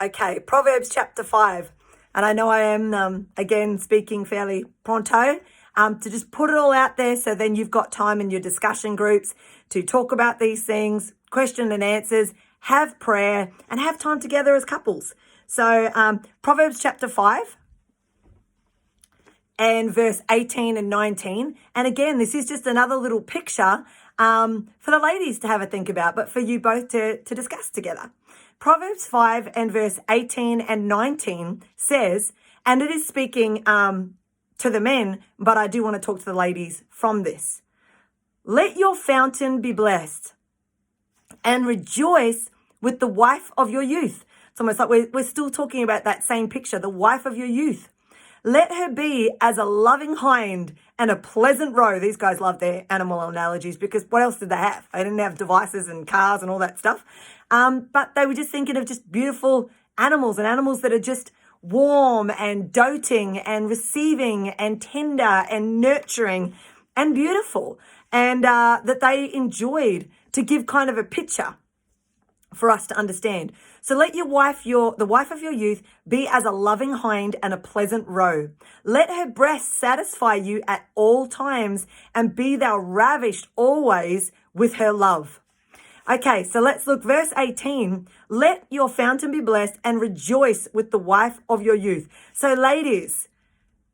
Okay, Proverbs chapter 5. And I know I am, again, speaking fairly pronto, to just put it all out there so then you've got time in your discussion groups to talk about these things, question and answers, have prayer, and have time together as couples. So Proverbs chapter 5 and verse 18 and 19. And again, this is just another little picture for the ladies to have a think about, but for you both to discuss together. Proverbs 5 and verse 18 and 19 says, and it is speaking to the men, but I do want to talk to the ladies from this. Let your fountain be blessed and rejoice with the wife of your youth. It's almost like we're still talking about that same picture, the wife of your youth. Let her be as a loving hind and a pleasant roe. These guys love their animal analogies because what else did they have? They didn't have devices and cars and all that stuff. But they were just thinking of just beautiful animals and animals that are just warm and doting and receiving and tender and nurturing and beautiful. And that they enjoyed to give kind of a picture for us to understand. So let your wife, the wife of your youth, be as a loving hind and a pleasant roe. Let her breast satisfy you at all times, and be thou ravished always with her love. Okay, so let's look. Verse 18, let your fountain be blessed and rejoice with the wife of your youth. So ladies,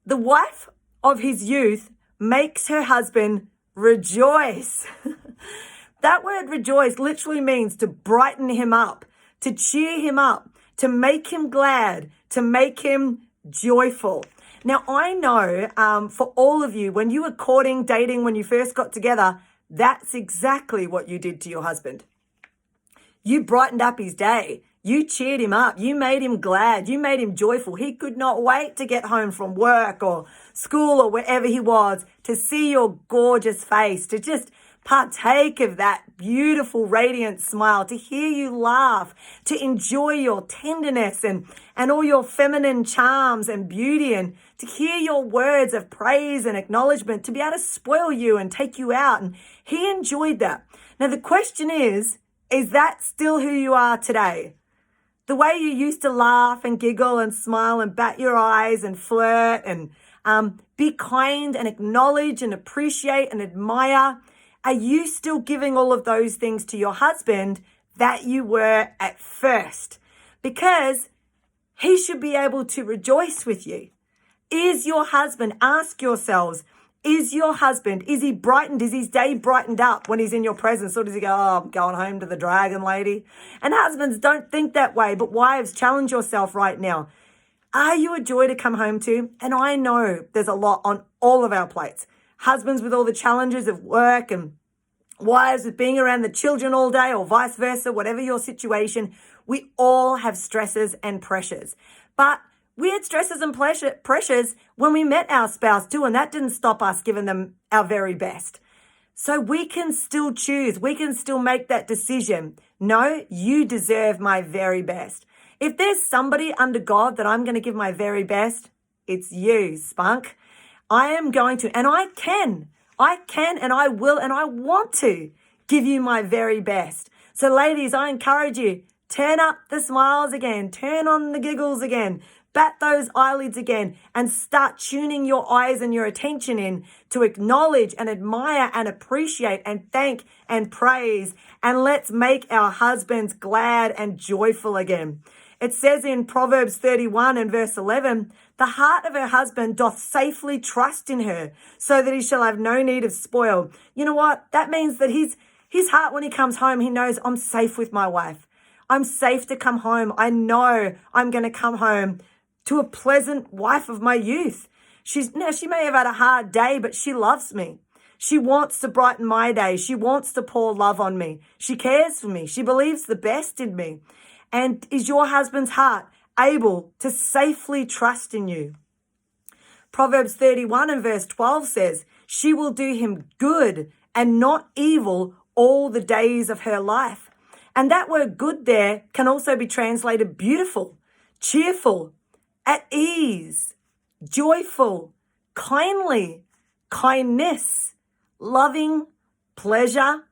the wife of his youth makes her husband rejoice. That word rejoice literally means to brighten him up, to cheer him up, to make him glad, to make him joyful. Now, I know for all of you, when you were courting, dating, when you first got together, that's exactly what you did to your husband. You brightened up his day. You cheered him up. You made him glad. You made him joyful. He could not wait to get home from work or school or wherever he was to see your gorgeous face, to just partake of that beautiful, radiant smile, to hear you laugh, to enjoy your tenderness and all your feminine charms and beauty, and to hear your words of praise and acknowledgement, to be able to spoil you and take you out. And he enjoyed that. Now, the question is that still who you are today? The way you used to laugh and giggle and smile and bat your eyes and flirt and be kind and acknowledge and appreciate and admire, are you still giving all of those things to your husband that you were at first? Because he should be able to rejoice with you. Is your husband, ask yourselves, is he brightened? Is his day brightened up when he's in your presence? Or does he go, oh, I'm going home to the dragon lady? And husbands, don't think that way. But wives, challenge yourself right now. Are you a joy to come home to? And I know there's a lot on all of our plates. Husbands with all the challenges of work, and wives with being around the children all day, or vice versa, whatever your situation, we all have stresses and pressures. But we had stresses and pressures when we met our spouse too, and that didn't stop us giving them our very best. So we can still choose. We can still make that decision. No, you deserve my very best. If there's somebody under God that I'm going to give my very best, it's you, Spunk. I am going to, and I can, and I will, and I want to give you my very best. So ladies, I encourage you, turn up the smiles again, turn on the giggles again, bat those eyelids again, and start tuning your eyes and your attention in to acknowledge and admire and appreciate and thank and praise. And let's make our husbands glad and joyful again. It says in Proverbs 31 and verse 11, the heart of her husband doth safely trust in her, so that he shall have no need of spoil. You know what? That means that his heart, when he comes home, he knows, I'm safe with my wife. I'm safe to come home. I know I'm going to come home to a pleasant wife of my youth. She may have had a hard day, but she loves me. She wants to brighten my day. She wants to pour love on me. She cares for me. She believes the best in me. And is your husband's heart able to safely trust in you? Proverbs 31 and verse 12 says, she will do him good and not evil all the days of her life. And that word good there can also be translated beautiful, cheerful, at ease, joyful, kindly, kindness, loving, pleasure,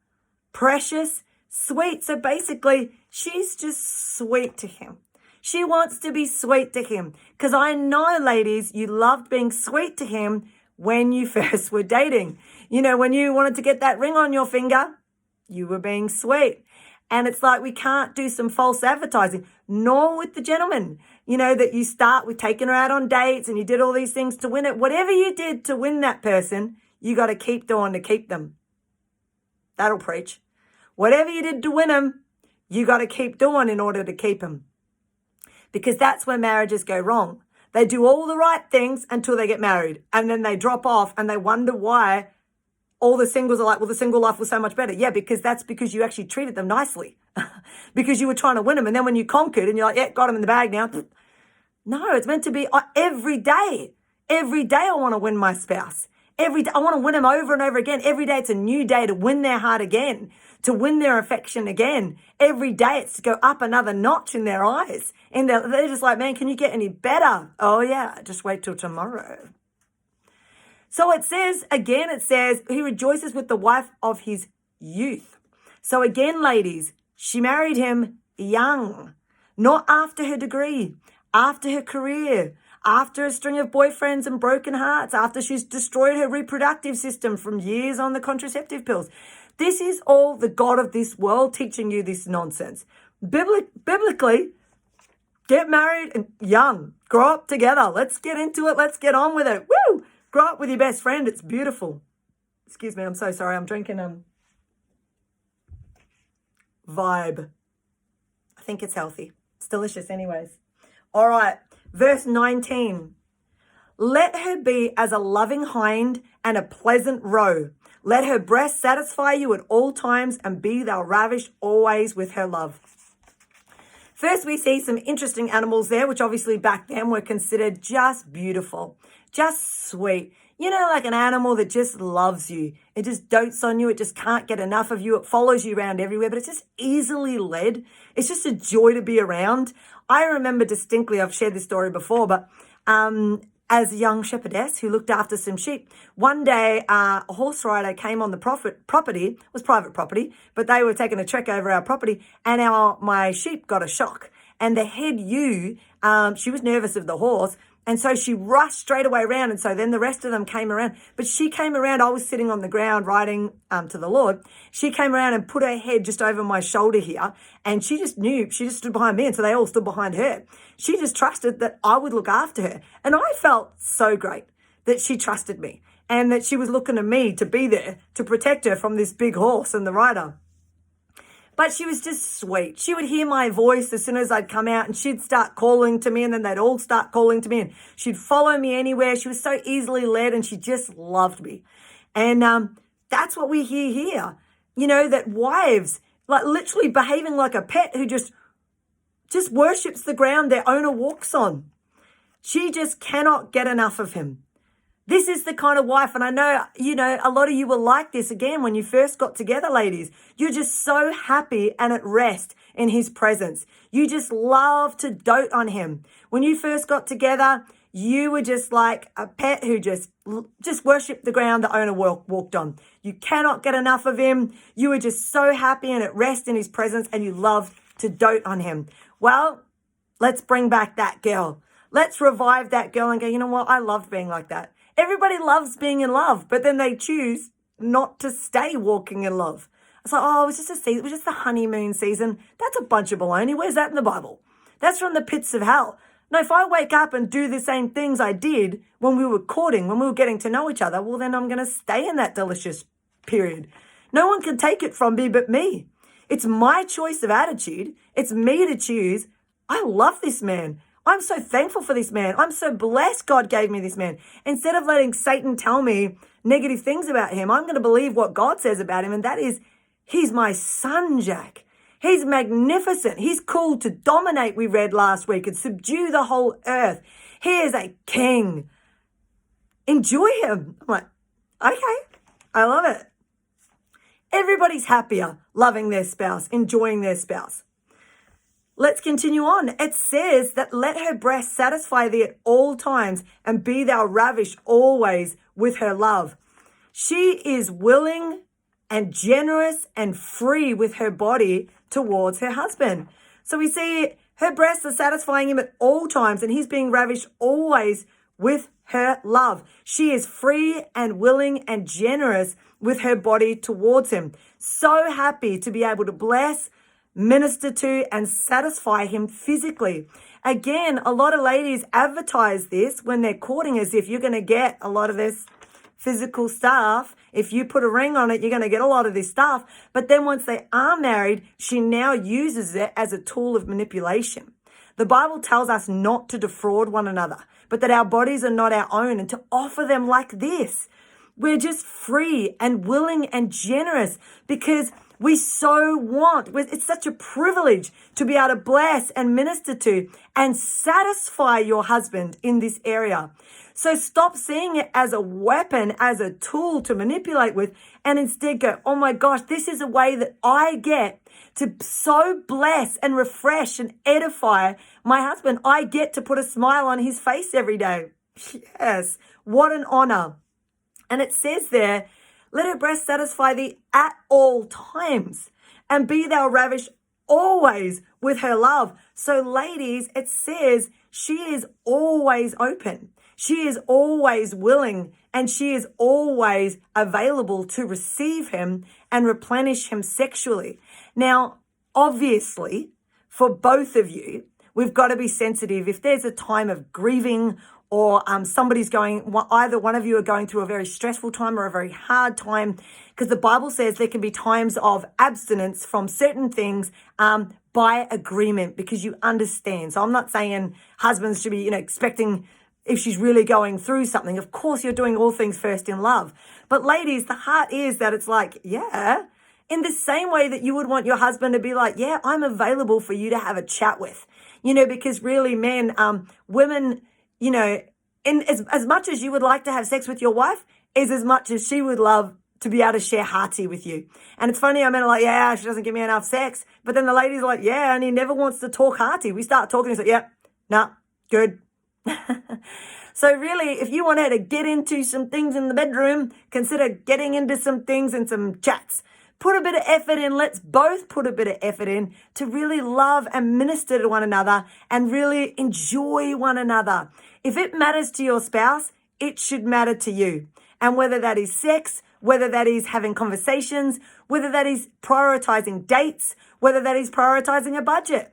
precious, sweet. So basically, she's just sweet to him. She wants to be sweet to him. Because I know, ladies, you loved being sweet to him when you first were dating. You know, when you wanted to get that ring on your finger, you were being sweet. And it's like we can't do some false advertising, nor with the gentleman. You know, that you start with taking her out on dates and you did all these things to win it. Whatever you did to win that person, you got to keep doing to keep them. That'll preach. Whatever you did to win them, you got to keep doing in order to keep them. Because that's where marriages go wrong. They do all the right things until they get married. And then they drop off and they wonder why all the singles are like, well, the single life was so much better. Yeah, that's because you actually treated them nicely. Because you were trying to win them. And then when you conquered and you're like, yeah, got them in the bag now. No, it's meant to be every day. Every day I want to win my spouse. Every day I want to win them over and over again. Every day it's a new day to win their heart again, to win their affection again. Every day it's to go up another notch in their eyes. And they're just like, man, can you get any better? Oh yeah, just wait till tomorrow. So it says, he rejoices with the wife of his youth. So again, ladies, she married him young, not after her degree, after her career, after a string of boyfriends and broken hearts, after she's destroyed her reproductive system from years on the contraceptive pills. This is all the God of this world teaching you this nonsense. Biblically, get married and young, grow up together. Let's get into it. Let's get on with it. Woo! Grow up with your best friend. It's beautiful. Excuse me. I'm so sorry. I'm drinking Vibe. I think it's healthy. It's delicious anyways. All right. Verse 19. Let her be as a loving hind and a pleasant roe. Let her breast satisfy you at all times, and be thou ravished always with her love. First, we see some interesting animals there, which obviously back then were considered just beautiful, just sweet. You know, like an animal that just loves you. It just dotes on you. It just can't get enough of you. It follows you around everywhere, but it's just easily led. It's just a joy to be around. I remember distinctly, I've shared this story before, but as a young shepherdess who looked after some sheep, one day a horse rider came on the property. It was private property, but they were taking a trek over our property, and my sheep got a shock. And the head ewe, she was nervous of the horse, and so she rushed straight away around. And so then the rest of them came around. But she came around. I was sitting on the ground riding to the Lord. She came around and put her head just over my shoulder here. And she just knew. She just stood behind me. And so they all stood behind her. She just trusted that I would look after her. And I felt so great that she trusted me. And that she was looking to me to be there to protect her from this big horse and the rider. But she was just sweet. She would hear my voice as soon as I'd come out, and she'd start calling to me, and then they'd all start calling to me, and she'd follow me anywhere. She was so easily led, and she just loved me. And that's what we hear here. You know, that wives, like literally behaving like a pet who just worships the ground their owner walks on. She just cannot get enough of him. This is the kind of wife, and I know, you know, a lot of you were like this again when you first got together, ladies. You're just so happy and at rest in his presence. You just love to dote on him. When you first got together, you were just like a pet who just worshipped the ground the owner walked on. You cannot get enough of him. You were just so happy and at rest in his presence, and you loved to dote on him. Well, let's bring back that girl. Let's revive that girl and go, you know what? I loved being like that. Everybody loves being in love, but then they choose not to stay walking in love. It's like, oh, it was just a season. It was just the honeymoon season. That's a bunch of baloney. Where's that in the Bible? That's from the pits of hell. No, if I wake up and do the same things I did when we were courting, when we were getting to know each other, well, then I'm going to stay in that delicious period. No one can take it from me but me. It's my choice of attitude. It's me to choose. I love this man. I'm so thankful for this man. I'm so blessed God gave me this man. Instead of letting Satan tell me negative things about him, I'm going to believe what God says about him. And that is, he's my son, Jack. He's magnificent. He's called to dominate, we read last week, and subdue the whole earth. He is a king. Enjoy him. I'm like, okay, I love it. Everybody's happier loving their spouse, enjoying their spouse. Let's continue on. It says that let her breast satisfy thee at all times, and be thou ravished always with her love. She is willing and generous and free with her body towards her husband. So we see Her breasts are satisfying him at all times, and he's being ravished always with her love. She is free and willing and generous with her body towards him. So happy to be able to bless, minister to, and satisfy him physically. Again, a lot of ladies advertise this when they're courting as if you're going to get a lot of this physical stuff. If you put a ring on it, you're going to get a lot of this stuff. But then once they are married, she now uses it as a tool of manipulation. The Bible tells us not to defraud one another, but that our bodies are not our own and to offer them like this. We're just free and willing and generous because we so want. It's such a privilege to be able to bless and minister to and satisfy your husband in this area. So stop seeing it as a weapon, as a tool to manipulate with, and instead go, oh my gosh, this is a way that I get to so bless and refresh and edify my husband. I get to put a smile on his face every day. Yes, what an honor. And it says there, let her breast satisfy thee at all times, and be thou ravished always with her love. So ladies, it says she is always open. She is always willing, and she is always available to receive him and replenish him sexually. Now, obviously, for both of you, we've got to be sensitive. If there's a time of grieving or somebody's either one of you are going through a very stressful time or a very hard time, because the Bible says there can be times of abstinence from certain things by agreement, because you understand. So I'm not saying husbands should be, expecting if she's really going through something. Of course, you're doing all things first in love. But ladies, the heart is that it's like, yeah, in the same way that you would want your husband to be like, yeah, I'm available for you to have a chat with, because really men, women, in as much as you would like to have sex with your wife is as much as she would love to be able to share hearty with you. And it's funny, I'm like, yeah, she doesn't give me enough sex. But then the lady's like, yeah, and he never wants to talk hearty. We start talking, he's like, yeah, nah, good. So really, if you want her to get into some things in the bedroom, consider getting into some things and some chats. Put a bit of effort in. Let's both put a bit of effort in to really love and minister to one another and really enjoy one another. If it matters to your spouse, it should matter to you. And whether that is sex, whether that is having conversations, whether that is prioritizing dates, whether that is prioritizing a budget.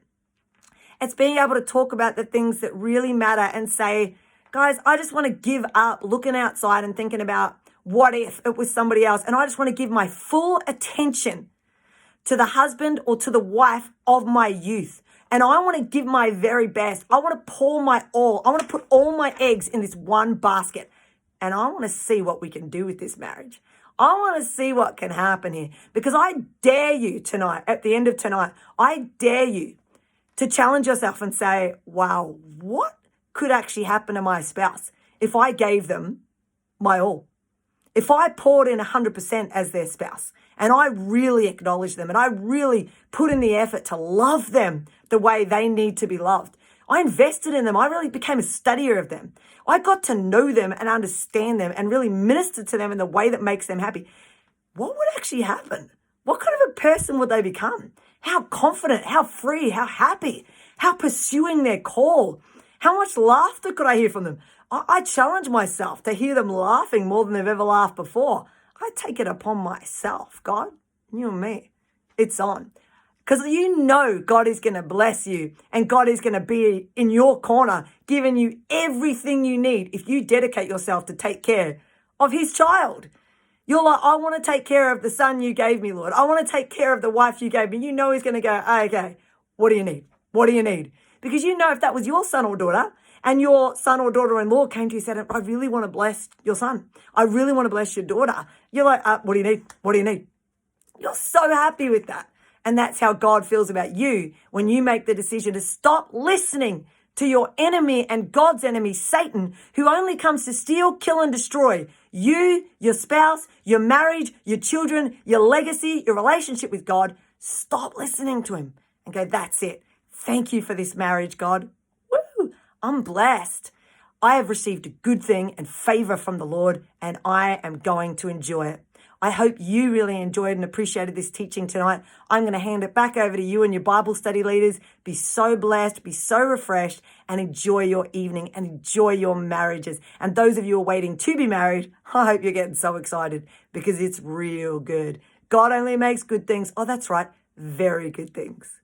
It's being able to talk about the things that really matter and say, guys, I just want to give up looking outside and thinking about what if it was somebody else. And I just want to give my full attention to the husband or to the wife of my youth. And I want to give my very best. I want to pour my all. I want to put all my eggs in this one basket. And I want to see what we can do with this marriage. I want to see what can happen here. Because I dare you tonight, at the end of tonight, I dare you to challenge yourself and say, wow, what could actually happen to my spouse if I gave them my all? If I poured in 100% as their spouse and I really acknowledge them and I really put in the effort to love them the way they need to be loved, I invested in them. I really became a studier of them. I got to know them and understand them and really minister to them in the way that makes them happy. What would actually happen? What kind of a person would they become? How confident, how free, how happy, how pursuing their call. How much laughter could I hear from them? I challenge myself to hear them laughing more than they've ever laughed before. I take it upon myself, God, you and me. It's on. Because God is going to bless you and God is going to be in your corner, giving you everything you need if you dedicate yourself to take care of his child. You're like, I want to take care of the son you gave me, Lord. I want to take care of the wife you gave me. You know he's going to go, okay, what do you need? What do you need? Because if that was your son or daughter and your son or daughter-in-law came to you and said, I really want to bless your son. I really want to bless your daughter. You're like, what do you need? What do you need? You're so happy with that. And that's how God feels about you when you make the decision to stop listening to your enemy and God's enemy, Satan, who only comes to steal, kill, and destroy you, your spouse, your marriage, your children, your legacy, your relationship with God. Stop listening to him and go, that's it. Thank you for this marriage, God. Woo! I'm blessed. I have received a good thing and favor from the Lord, and I am going to enjoy it. I hope you really enjoyed and appreciated this teaching tonight. I'm going to hand it back over to you and your Bible study leaders. Be so blessed, be so refreshed, and enjoy your evening and enjoy your marriages. And those of you who are waiting to be married, I hope you're getting so excited because it's real good. God only makes good things. Oh, that's right. Very good things.